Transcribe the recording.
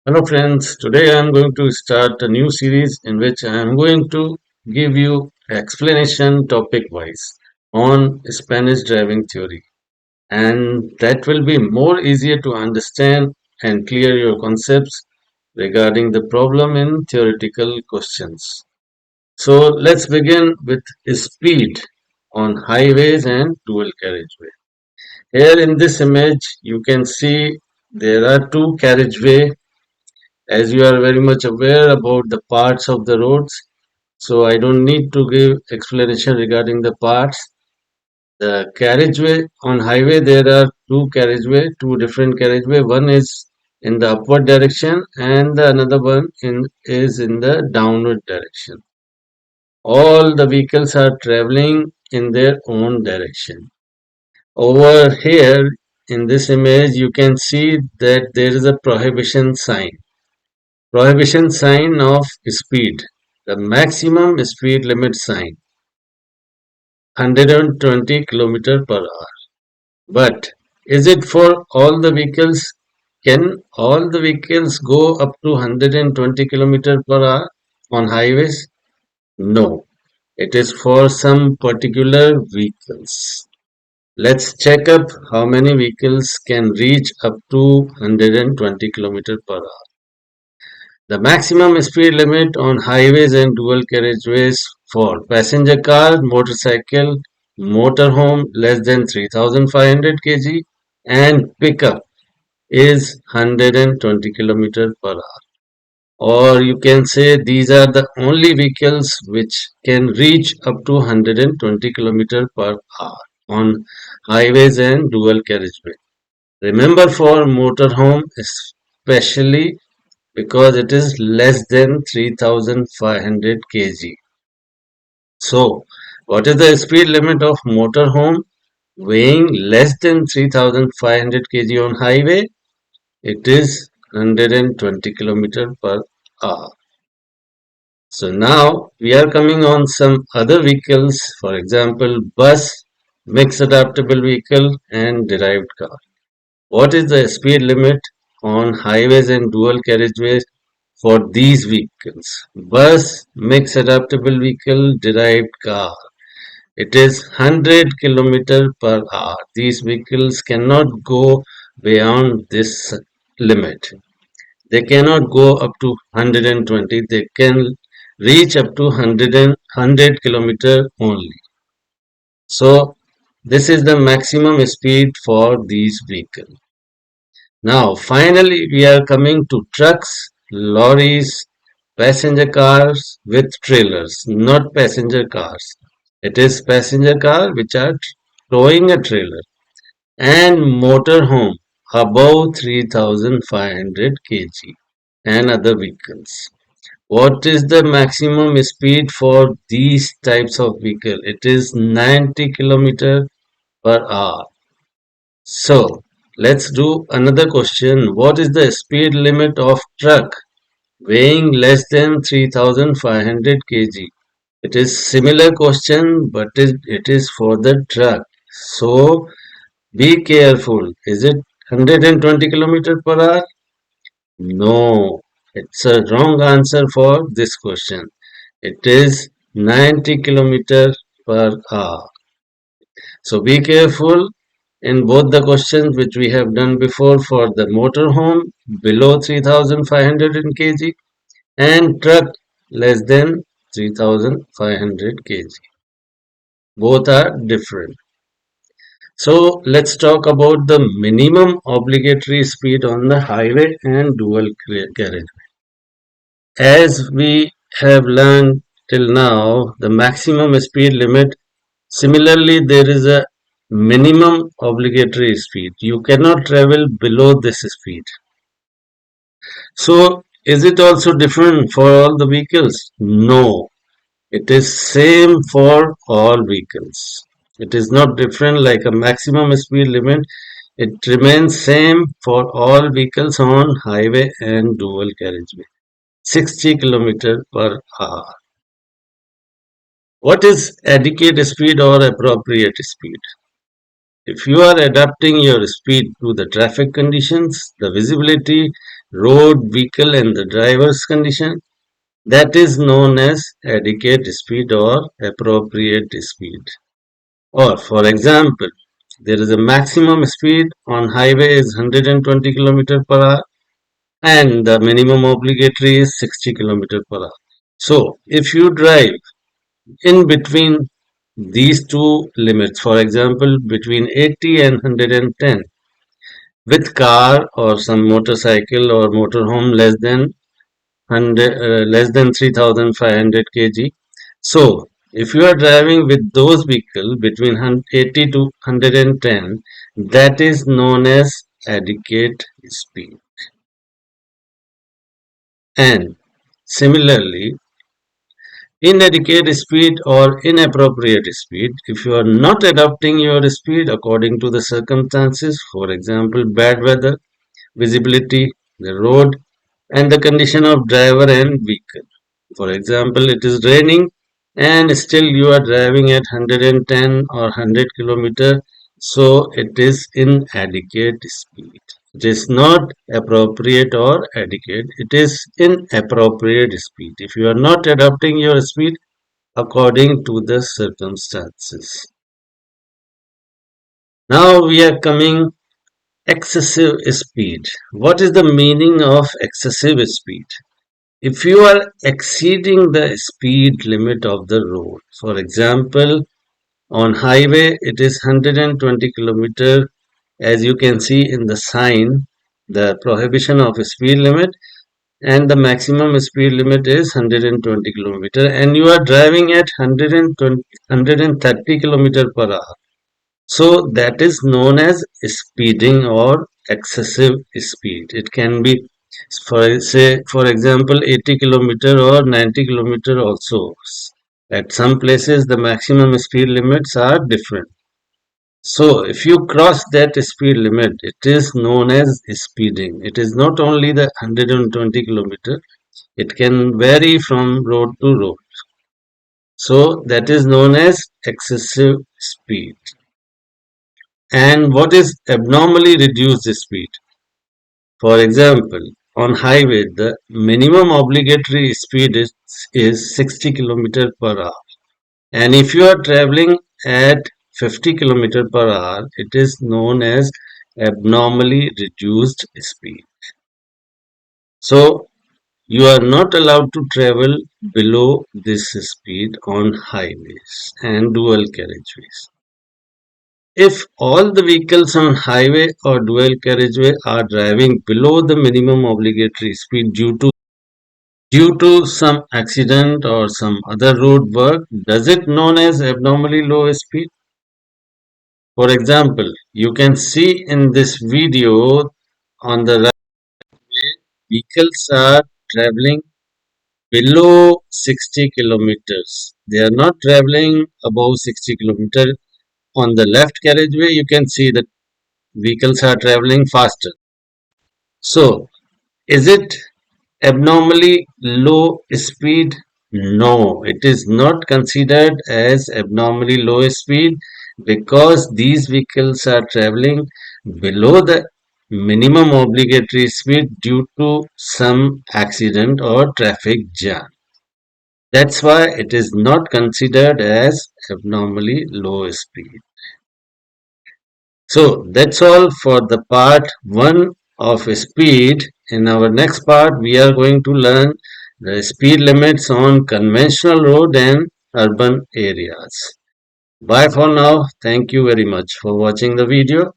Hello friends, today I am going to start a new series in which I am going to give you explanation topic wise on Spanish driving theory, and that will be more easier to understand and clear your concepts regarding the problem in theoretical questions. So let's begin with speed on highways and dual carriageway. Here in this image you can see there are two carriageway. As you are very much aware about the parts of the roads, so I don't need to give explanation regarding the parts. The carriageway on highway, there are two different carriageway. One is in the upward direction and the another one is in the downward direction. All the vehicles are traveling in their own direction. Over here in this image, you can see that there is a prohibition sign. Prohibition sign of speed. The maximum speed limit sign 120 km per hour. But is it for all the vehicles? Can all the vehicles go up to 120 km per hour on highways? No. It is for some particular vehicles. Let's check up how many vehicles can reach up to 120 km per hour. The maximum speed limit on highways and dual carriageways for passenger car, motorcycle, motorhome less than 3,500 kg and pickup is 120 km per hour. Or you can say these are the only vehicles which can reach up to 120 km per hour on highways and dual carriageway. Remember for motorhome especially because it is less than 3,500 kg. So, what is the speed limit of motorhome weighing less than 3,500 kg on highway? It is 120 km per hour. So now we are coming on some other vehicles, for example, bus, mixed adaptable vehicle and derived car. What is the speed limit on highways and dual carriageways for these vehicles? Bus, mixed adaptable vehicle, derived car. It is 100 km per hour. These vehicles cannot go beyond this limit. They cannot go up to 120. They can reach up to 100 km only. So this is the maximum speed for these vehicles. Now, finally, we are coming to trucks, lorries, passenger cars with trailers, not passenger cars. It is passenger car which are towing a trailer and motorhome above 3,500 kg and other vehicles. What is the maximum speed for these types of vehicle? It is 90 km per hour. So, let's do another question. What is the speed limit of truck weighing less than 3,500 kg? It is similar question, but it is for the truck. So, be careful. Is it 120 km per hour? No, it's a wrong answer for this question. It is 90 km per hour. So be careful in both the questions which we have done before for the motorhome below 3,500 kg and truck less than 3,500 kg. Both are different. So let's talk about the minimum obligatory speed on the highway and dual carriage. As we have learned till now, the maximum speed limit. Similarly, there is a minimum obligatory speed. You cannot travel below this speed. So, is it also different for all the vehicles? No, it is same for all vehicles. It is not different like a maximum speed limit. It remains same for all vehicles on highway and dual carriageway. 60 km per hour. What is adequate speed or appropriate speed? If you are adapting your speed to the traffic conditions, the visibility, road, vehicle and the driver's condition. That is known as adequate speed or appropriate speed. Or for example, there is a maximum speed on highway is 120 km per hour and the minimum obligatory is 60 km per hour. So if you drive in between these two limits, for example, between 80 and 110, with car or some motorcycle or motorhome less than 3,500 kg. So if you are driving with those vehicles between 80 to 110, that is known as adequate speed. And similarly, inadequate speed or inappropriate speed, if you are not adapting your speed according to the circumstances, for example, bad weather, visibility, the road, and the condition of driver and vehicle. For example, it is raining and still you are driving at 110 or 100 kilometer, so it is inadequate speed. It is not appropriate or adequate. It is inappropriate speed. If you are not adapting your speed according to the circumstances. Now we are coming excessive speed. What is the meaning of excessive speed? If you are exceeding the speed limit of the road, for example, on highway it is 120 kilometer, as you can see in the sign, the prohibition of speed limit, and the maximum speed limit is 120 kilometer, and you are driving at 130 kilometer per hour. So that is known as speeding or excessive speed. It can be, for example, 80 kilometer or 90 kilometer also. At some places the maximum speed limits are different. So if you cross that speed limit, it is known as speeding. It is not only the 120 kilometer, it can vary from road to road. So that is known as excessive speed. And what is abnormally reduced speed? For example, on highway, the minimum obligatory speed is 60 km per hour. And if you are traveling at 50 km per hour, it is known as abnormally reduced speed. So you are not allowed to travel below this speed on highways and dual carriageways. If all the vehicles on highway or dual carriageway are driving below the minimum obligatory speed due to some accident or some other road work, does it known as abnormally low speed? For example, you can see in this video on the right, vehicles are traveling below 60 kilometers. They are not traveling above 60 kilometers. On the left carriageway, you can see that vehicles are traveling faster. So, is it abnormally low speed? No, it is not considered as abnormally low speed because these vehicles are traveling below the minimum obligatory speed due to some accident or traffic jam. That's why it is not considered as abnormally low speed. So that's all for the part 1 of speed. In our next part, we are going to learn the speed limits on conventional road and urban areas. Bye for now. Thank you very much for watching the video.